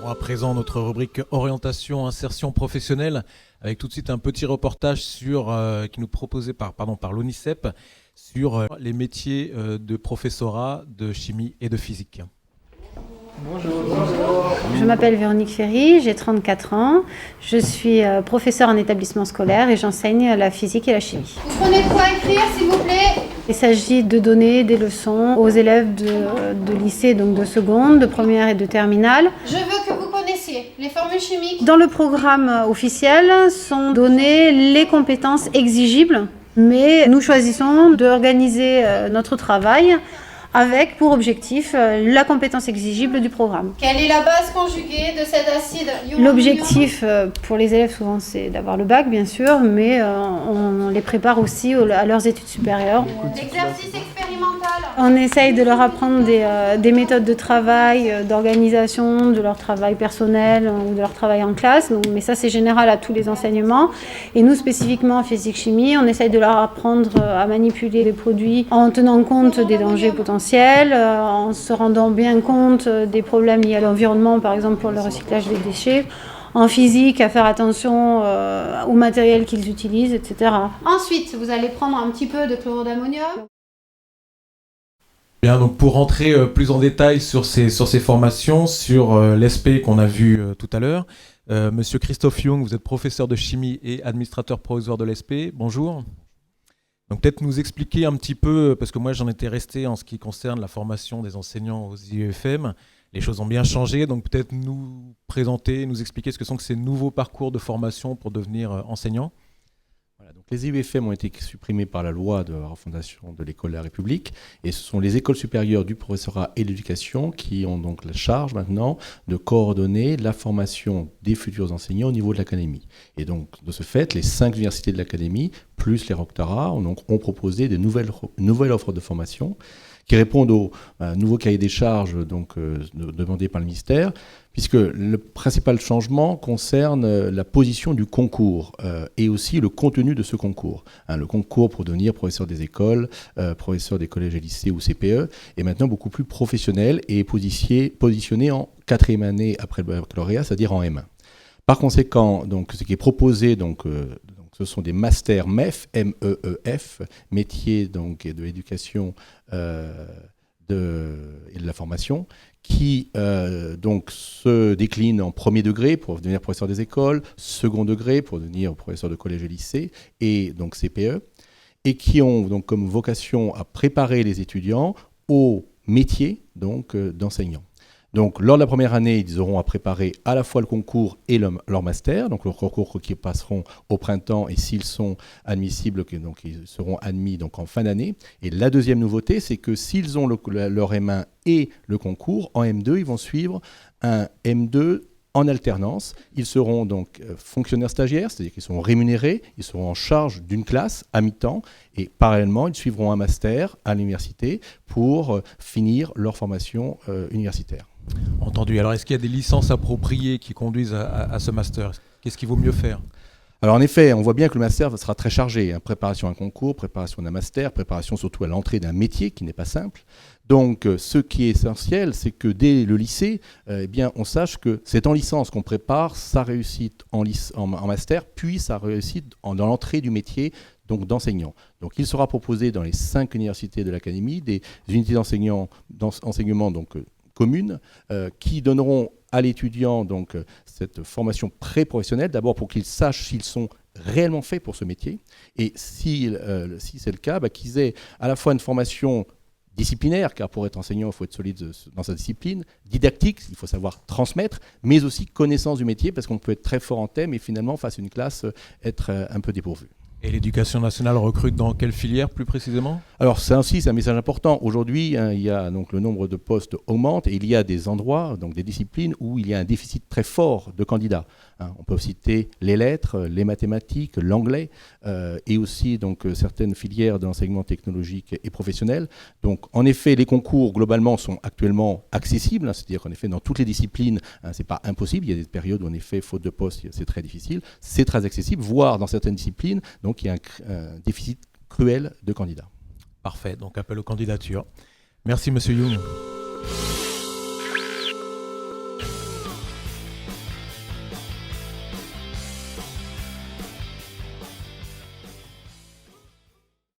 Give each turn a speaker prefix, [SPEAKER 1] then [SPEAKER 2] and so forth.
[SPEAKER 1] À présent, notre rubrique orientation, insertion professionnelle, avec tout de suite un petit reportage qui nous est proposé par l'ONICEP sur les métiers de professorat de chimie et de physique.
[SPEAKER 2] Bonjour. Je m'appelle Véronique Ferry, j'ai 34 ans. Je suis professeure en établissement scolaire et j'enseigne la physique et la chimie.
[SPEAKER 3] Vous prenez de quoi écrire, s'il vous plaît ?
[SPEAKER 2] Il s'agit de donner des leçons aux élèves de lycée, donc de seconde, de première et de terminale.
[SPEAKER 3] Je veux que vous connaissiez les formules chimiques.
[SPEAKER 2] Dans le programme officiel sont données les compétences exigibles, mais nous choisissons d'organiser notre travail avec pour objectif la compétence exigible du programme.
[SPEAKER 3] Quelle est la base conjuguée de cet acide ion-ion ?
[SPEAKER 2] L'objectif pour les élèves souvent c'est d'avoir le bac bien sûr, mais on les prépare aussi à leurs études supérieures.
[SPEAKER 3] L'exercice expérimental.
[SPEAKER 2] On essaye de leur apprendre des méthodes de travail, d'organisation, de leur travail personnel ou de leur travail en classe. Donc, mais ça c'est général à tous les enseignements. Et nous spécifiquement en physique-chimie, on essaye de leur apprendre à manipuler les produits en tenant compte des dangers potentiels, en se rendant bien compte des problèmes liés à l'environnement, par exemple pour le recyclage des déchets. En physique, à faire attention au matériel qu'ils utilisent, etc.
[SPEAKER 3] Ensuite, vous allez prendre un petit peu de chlorure d'ammonium.
[SPEAKER 1] Bien, donc pour rentrer plus en détail sur ces formations, sur l'ESP qu'on a vu tout à l'heure, Monsieur Christophe Young, vous êtes professeur de chimie et administrateur provisoire de l'ESP. Bonjour. Donc peut-être nous expliquer un petit peu, parce que moi j'en étais resté en ce qui concerne la formation des enseignants aux IEFM. Les choses ont bien changé, donc peut-être nous présenter, nous expliquer ce que sont que ces nouveaux parcours de formation pour devenir enseignant.
[SPEAKER 4] Voilà, donc les IEFM ont été supprimés par la loi de refondation de l'école de la République et ce sont les écoles supérieures du professorat et de l'éducation qui ont donc la charge maintenant de coordonner la formation des futurs enseignants au niveau de l'académie. Et donc de ce fait, les 5 universités de l'académie plus les rectorats ont proposé de nouvelles offres de formation qui répondent au nouveau cahier des charges demandé par le ministère, puisque le principal changement concerne la position du concours et aussi le contenu de ce concours. Le concours pour devenir professeur des écoles, professeur des collèges et lycées ou CPE est maintenant beaucoup plus professionnel et positionné en 4e année après le baccalauréat, c'est-à-dire en M1. Par conséquent, donc, ce qui est proposé, ce sont des masters MEF, M-E-E-F, métiers donc, de l'éducation et de la formation, qui donc se déclinent en premier degré pour devenir professeur des écoles, second degré pour devenir professeur de collège et lycée, et donc CPE, et qui ont donc comme vocation à préparer les étudiants au métier donc d'enseignant. Donc, lors de la première année, ils auront à préparer à la fois le concours et leur master, donc le concours qui passeront au printemps et s'ils sont admissibles, donc ils seront admis donc en fin d'année. Et la deuxième nouveauté, c'est que s'ils ont leur M1 et le concours, en M2, ils vont suivre un M2 en alternance. Ils seront donc fonctionnaires stagiaires, c'est-à-dire qu'ils seront rémunérés, ils seront en charge d'une classe à mi-temps et parallèlement, ils suivront un master à l'université pour finir leur formation universitaire.
[SPEAKER 1] Entendu. Alors, est-ce qu'il y a des licences appropriées qui conduisent à ce master ? Qu'est-ce qu'il vaut mieux faire ?
[SPEAKER 4] Alors en effet, on voit bien que le master sera très chargé. Préparation à un concours, préparation d'un master, préparation surtout à l'entrée d'un métier qui n'est pas simple. Donc ce qui est essentiel, c'est que dès le lycée, on sache que c'est en licence qu'on prépare sa réussite en master, puis sa réussite dans l'entrée du métier donc d'enseignant. Donc il sera proposé dans les 5 universités de l'académie des unités d'enseignement communes qui donneront à l'étudiant donc cette formation pré-professionnelle, d'abord pour qu'ils sachent s'ils sont réellement faits pour ce métier, et si c'est le cas, qu'ils aient à la fois une formation disciplinaire, car pour être enseignant, il faut être solide dans sa discipline, didactique, il faut savoir transmettre, mais aussi connaissance du métier, parce qu'on peut être très fort en thème et finalement, face à une classe, être un peu dépourvu.
[SPEAKER 1] Et l'éducation nationale recrute dans quelle filière plus précisément ?
[SPEAKER 4] Alors ça aussi, c'est un message important. Aujourd'hui, il y a donc le nombre de postes augmente et il y a des endroits, donc des disciplines où il y a un déficit très fort de candidats. On peut citer les lettres, les mathématiques, l'anglais et aussi donc certaines filières de l'enseignement technologique et professionnel. Donc en effet, les concours globalement sont actuellement accessibles, c'est-à-dire qu'en effet dans toutes les disciplines, c'est pas impossible. Il y a des périodes où en effet, faute de poste, c'est très difficile. C'est très accessible, voire dans certaines disciplines, donc il y a un déficit cruel de candidats.
[SPEAKER 1] Parfait, donc appel aux candidatures. Merci Monsieur Young.